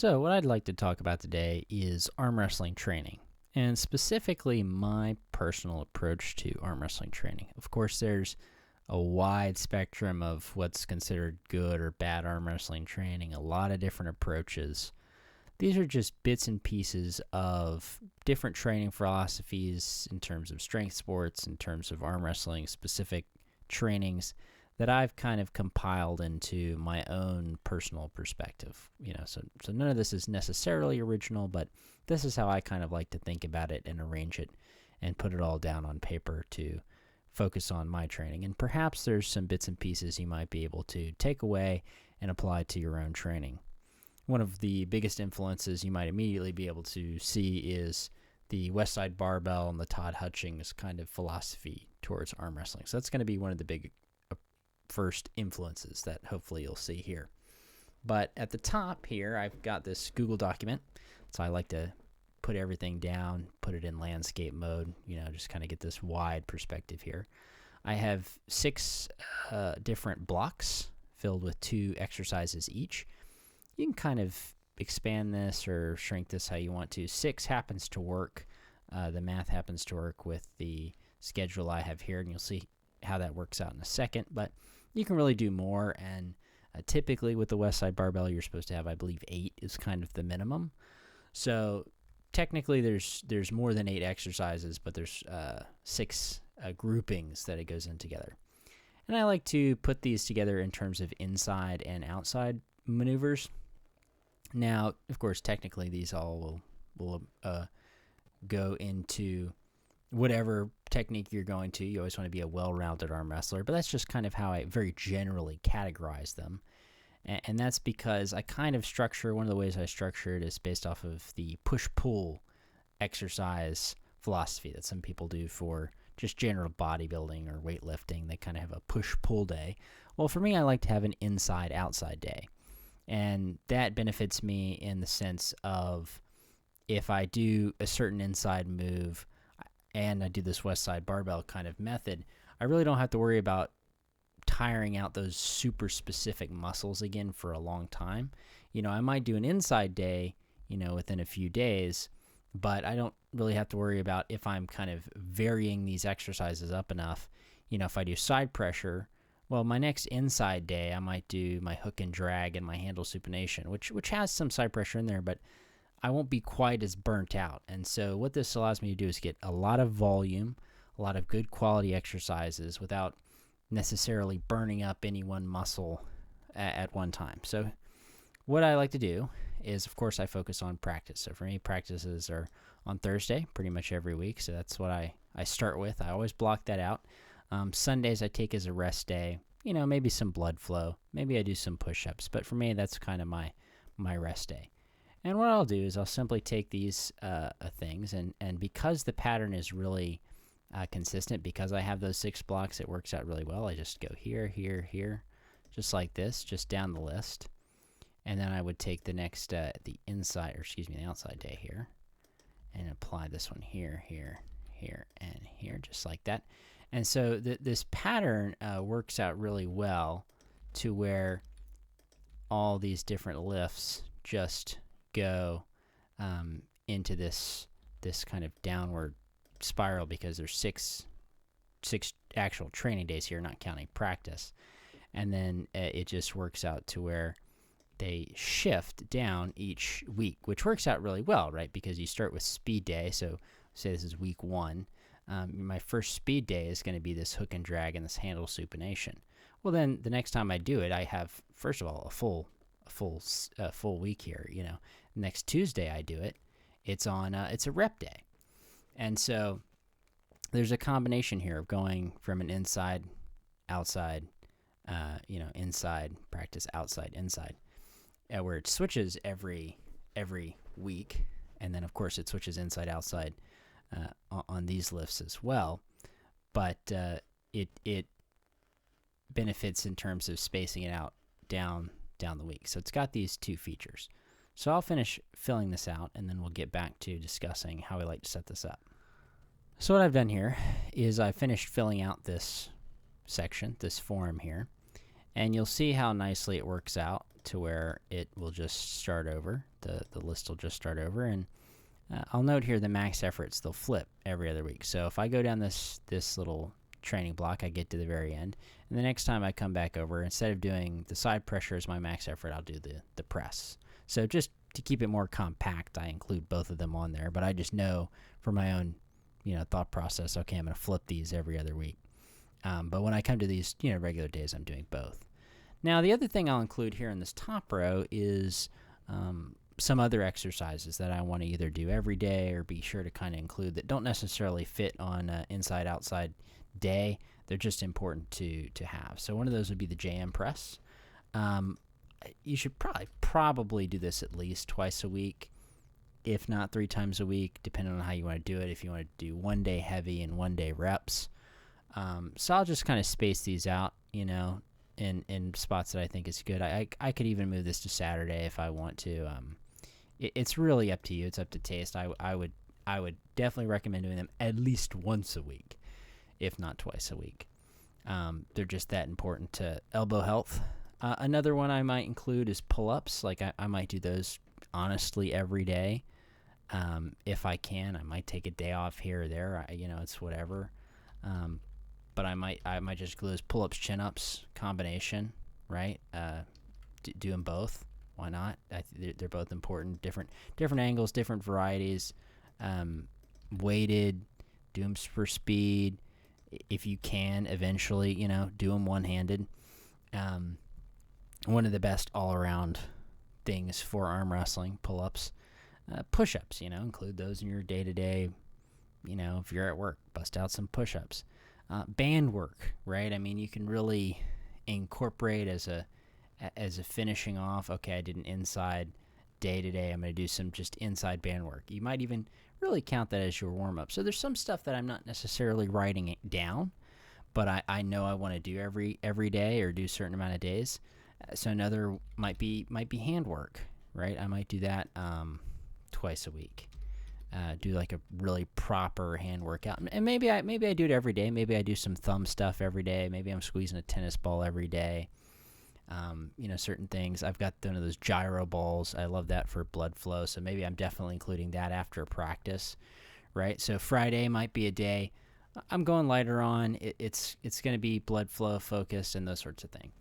So, what I'd like to talk about today is arm wrestling training, and specifically my personal approach to arm wrestling training. Of course, there's a wide spectrum of what's considered good or bad arm wrestling training, a lot of different approaches. These are just bits and pieces of different training philosophies in terms of strength sports, in terms of arm wrestling specific trainings that I've kind of compiled into my own personal perspective. So none of this is necessarily original, but this is how I kind of like to think about it and arrange it and put it all down on paper to focus on my training. And perhaps there's some bits and pieces you might be able to take away and apply to your own training. One of the biggest influences you might immediately be able to see is the West Side Barbell and the Todd Hutchings kind of philosophy towards arm wrestling. So that's going to be one of the big first influences that hopefully you'll see here. But at the top here, I've got this Google document. So I like to put everything down, put it in landscape mode, just kind of get this wide perspective here. I have 6 different blocks filled with 2 exercises each. You can kind of expand this or shrink this how you want to. 6 happens to work. The math happens to work with the schedule I have here, and you'll see how that works out in a second. But you can really do more, and typically with the West Side Barbell, you're supposed to have, I believe, 8 is kind of the minimum. So technically there's more than 8 exercises, but there's 6 groupings that it goes in together. And I like to put these together in terms of inside and outside maneuvers. Now, of course, technically these all will go into whatever technique you're going to. You always want to be a well-rounded arm wrestler, but that's just kind of how I very generally categorize them. And that's because I kind of structure, one of the ways I structure it is based off of the push-pull exercise philosophy that some people do for just general bodybuilding or weightlifting. They kind of have a push-pull day. Well, for me, I like to have an inside-outside day. And that benefits me in the sense of if I do a certain inside move and I do this West Side Barbell kind of method, I really don't have to worry about tiring out those super specific muscles again for a long time. I might do an inside day, within a few days, but I don't really have to worry about if I'm kind of varying these exercises up enough. If I do side pressure, well, my next inside day, I might do my hook and drag and my handle supination, which has some side pressure in there, but I won't be quite as burnt out. And so what this allows me to do is get a lot of volume, a lot of good quality exercises without necessarily burning up any one muscle at one time. So what I like to do is, of course, I focus on practice. So for me, practices are on Thursday pretty much every week. So that's what I start with. I always block that out. Sundays I take as a rest day, maybe some blood flow. Maybe I do some push-ups. But for me, that's kind of my rest day. And what I'll do is I'll simply take these things, and because the pattern is really consistent, because I have those 6 blocks, it works out really well. I just go here, here, here, just like this, just down the list. And then I would take the next, the outside day here, and apply this one here, here, here, and here, just like that. And so this pattern works out really well to where all these different lifts just go into this kind of downward spiral, because there's six actual training days here, not counting practice. And then it just works out to where they shift down each week, which works out really well, right? Because you start with speed day. So say this is week 1. My first speed day is going to be this hook and drag and this handle supination. Well, then the next time I do it, I have, first of all, a full week here. Next Tuesday I do it. It's a rep day. And so there's a combination here of going from an inside, outside, inside practice, outside, inside, where it switches every week. And then, of course, it switches inside, outside on these lifts as well. But it benefits in terms of spacing it out down the week. So it's got these 2 features. So I'll finish filling this out, and then we'll get back to discussing how I like to set this up. So what I've done here is I finished filling out this section, this form here, And you'll see how nicely it works out to where it will just start over. The list will just start over. And I'll note here the max efforts, they'll flip every other week. So if I go down this little training block, I get to the very end. And the next time I come back over, instead of doing the side pressure as my max effort, I'll do the press. So just to keep it more compact, I include both of them on there. But I just know for my own, thought process, okay, I'm going to flip these every other week. But when I come to these, regular days, I'm doing both. Now, the other thing I'll include here in this top row is some other exercises that I want to either do every day or be sure to kind of include that don't necessarily fit on an inside-outside day. They're just important to have. So one of those would be the JM press. You should probably do this at least twice a week, if not 3 times a week, depending on how you want to do it. If you want to do 1 day heavy and 1 day reps. So I'll just kind of space these out, in spots that I think is good. I could even move this to Saturday if I want to. It's really up to you. It's up to taste. I would definitely recommend doing them at least once a week, if not twice a week. They're just that important to elbow health. Another one I might include is pull-ups. Like I might do those honestly every day. If I can, I might take a day off here or there. It's whatever. But I might just do those pull-ups, chin-ups combination, right? Do them both. Why not? They're both important. Different angles, different varieties. Weighted, do them for speed. If you can, eventually, do them one-handed. One of the best all-around things for arm wrestling, pull-ups. Push-ups, include those in your day-to-day. If you're at work, bust out some push-ups. Band work, right? I mean, you can really incorporate as a finishing off. Okay, I did an inside day today. I'm going to do some just inside band work. You might even really count that as your warm up. So there's some stuff that I'm not necessarily writing it down, but I know I want to do every day or do a certain amount of days. So another might be hand work, right? I might do that twice a week. Do like a really proper hand workout, and maybe I do it every day. Maybe I do some thumb stuff every day. Maybe I'm squeezing a tennis ball every day. Certain things. I've got one of those gyro balls. I love that for blood flow. So maybe I'm definitely including that after practice, right? So Friday might be a day I'm going lighter on. It's going to be blood flow focused and those sorts of things.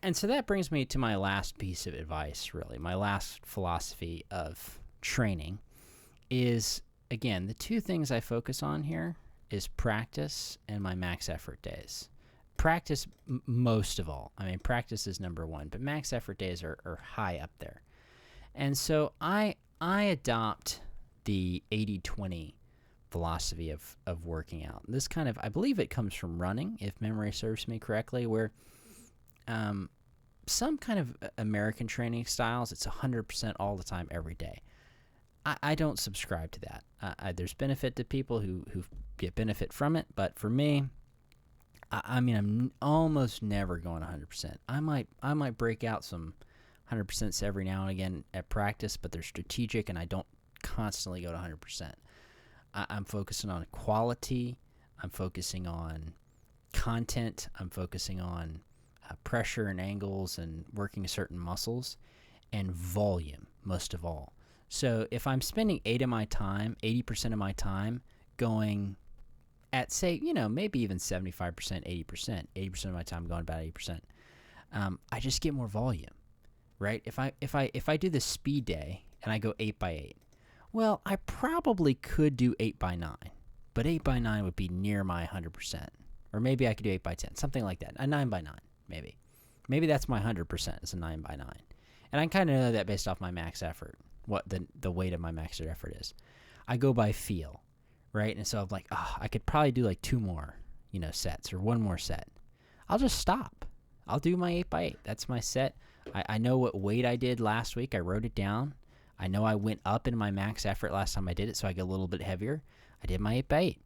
And so that brings me to my last piece of advice, really. My last philosophy of training is, again, the 2 things I focus on here is practice and my max effort days. Practice most of all. I mean, practice is number 1, but max effort days are high up there. And so I adopt the 80-20 philosophy of working out. This kind of, I believe it comes from running, if memory serves me correctly, where some kind of American training styles, it's 100% all the time, every day. I don't subscribe to that. There's benefit to people who get benefit from it, but for me, I'm almost never going 100%. I might break out some 100% every now and again at practice, but they're strategic, and I don't constantly go to 100%. I'm focusing on quality. I'm focusing on content. I'm focusing on pressure and angles and working certain muscles, and volume most of all. So if I'm spending 80% of my time going at, say, maybe even 75%, 80% of my time going about 80%, I just get more volume, right? If I do the speed day and I go 8x8, well, I probably could do 8x9, but 8x9 would be near my 100%, or maybe I could do 8x10, something like that, a 9x9 maybe. Maybe that's my 100% is a 9x9, and I kind of know that based off my max effort, what the weight of my max effort is. I go by feel, right? And so I'm like, I could probably do like 2 more, sets, or 1 more set. I'll just stop. I'll do my 8x8. That's my set. I know what weight I did last week. I wrote it down. I know I went up in my max effort last time I did it, so I get a little bit heavier. I did my 8x8.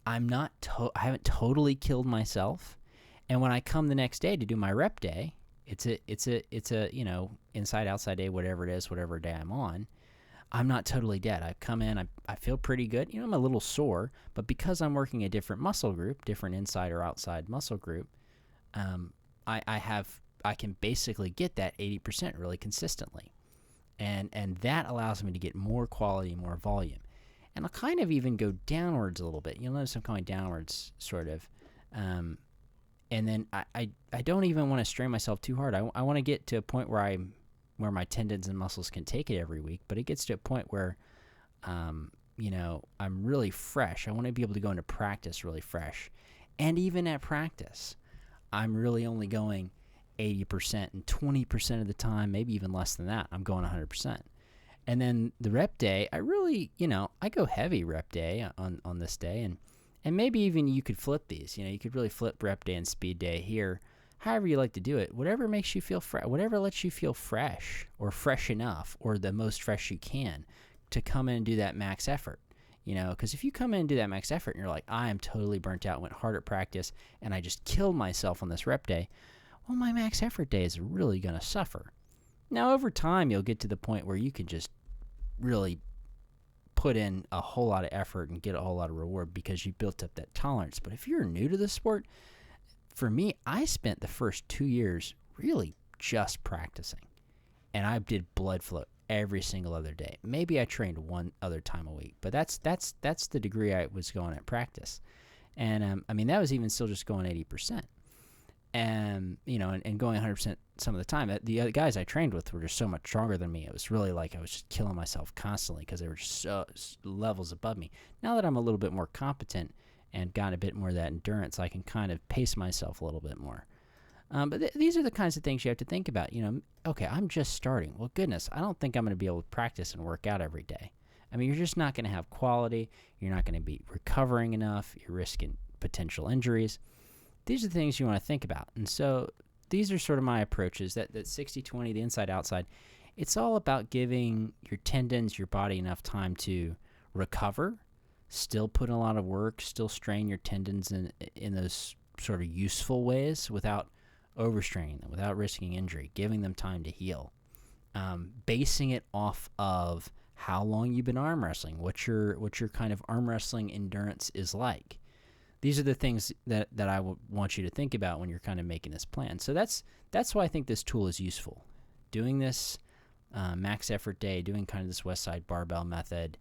I haven't totally killed myself. And when I come the next day to do my rep day, it's a inside outside day, whatever it is, whatever day I'm on, I'm not totally dead. I come in, I feel pretty good. I'm a little sore, but because I'm working a different muscle group, different inside or outside muscle group, I can basically get that 80% really consistently. And that allows me to get more quality, more volume. And I'll kind of even go downwards a little bit. You'll notice I'm going downwards, sort of. And then I don't even want to strain myself too hard. I want to get to a point where my tendons and muscles can take it every week, but it gets to a point where, I'm really fresh. I want to be able to go into practice really fresh. And even at practice, I'm really only going 80%, and 20% of the time, maybe even less than that, I'm going 100%. And then the rep day, I really, I go heavy rep day on this day, and maybe even you could flip these. You could really flip rep day and speed day here, however you like to do it. Whatever makes you feel fresh, whatever lets you feel fresh or fresh enough or the most fresh you can to come in and do that max effort. Because if you come in and do that max effort and you're like, I am totally burnt out, went hard at practice, and I just killed myself on this rep day, well, my max effort day is really going to suffer. Now, over time, you'll get to the point where you can just really put in a whole lot of effort and get a whole lot of reward because you built up that tolerance. But if you're new to the sport, for me, I spent the first 2 years really just practicing. And I did blood flow every single other day. Maybe I trained one other time a week, but that's the degree I was going at practice. And that was even still just going 80%. And going 100% some of the time. The other guys I trained with were just so much stronger than me. It was really like I was just killing myself constantly because they were just so levels above me. Now that I'm a little bit more competent and got a bit more of that endurance, I can kind of pace myself a little bit more. But these are the kinds of things you have to think about. Okay, I'm just starting. Well, goodness, I don't think I'm going to be able to practice and work out every day. You're just not going to have quality. You're not going to be recovering enough. You're risking potential injuries. These are the things you want to think about. And so these are sort of my approaches, that 60-20, the inside-outside. It's all about giving your tendons, your body enough time to recover, still put in a lot of work, still strain your tendons in those sort of useful ways without overstraining them, without risking injury, giving them time to heal. Basing it off of how long you've been arm wrestling, what your kind of arm wrestling endurance is like. These are the things that I want you to think about when you're kind of making this plan. So that's why I think this tool is useful. Doing this max effort day, doing kind of this West Side barbell method,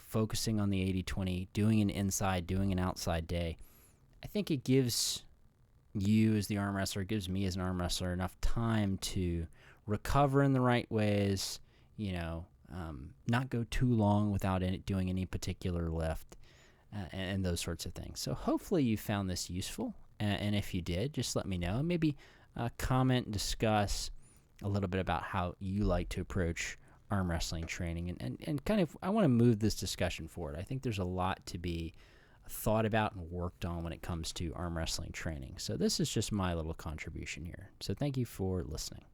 focusing on the 80-20, doing an inside, doing an outside day. I think it gives you as the arm wrestler, gives me as an arm wrestler enough time to recover in the right ways, not go too long without doing any particular lift. And those sorts of things. So hopefully you found this useful. And if you did, just let me know. Maybe comment and discuss a little bit about how you like to approach arm wrestling training. And kind of, I want to move this discussion forward. I think there's a lot to be thought about and worked on when it comes to arm wrestling training. So this is just my little contribution here. So thank you for listening.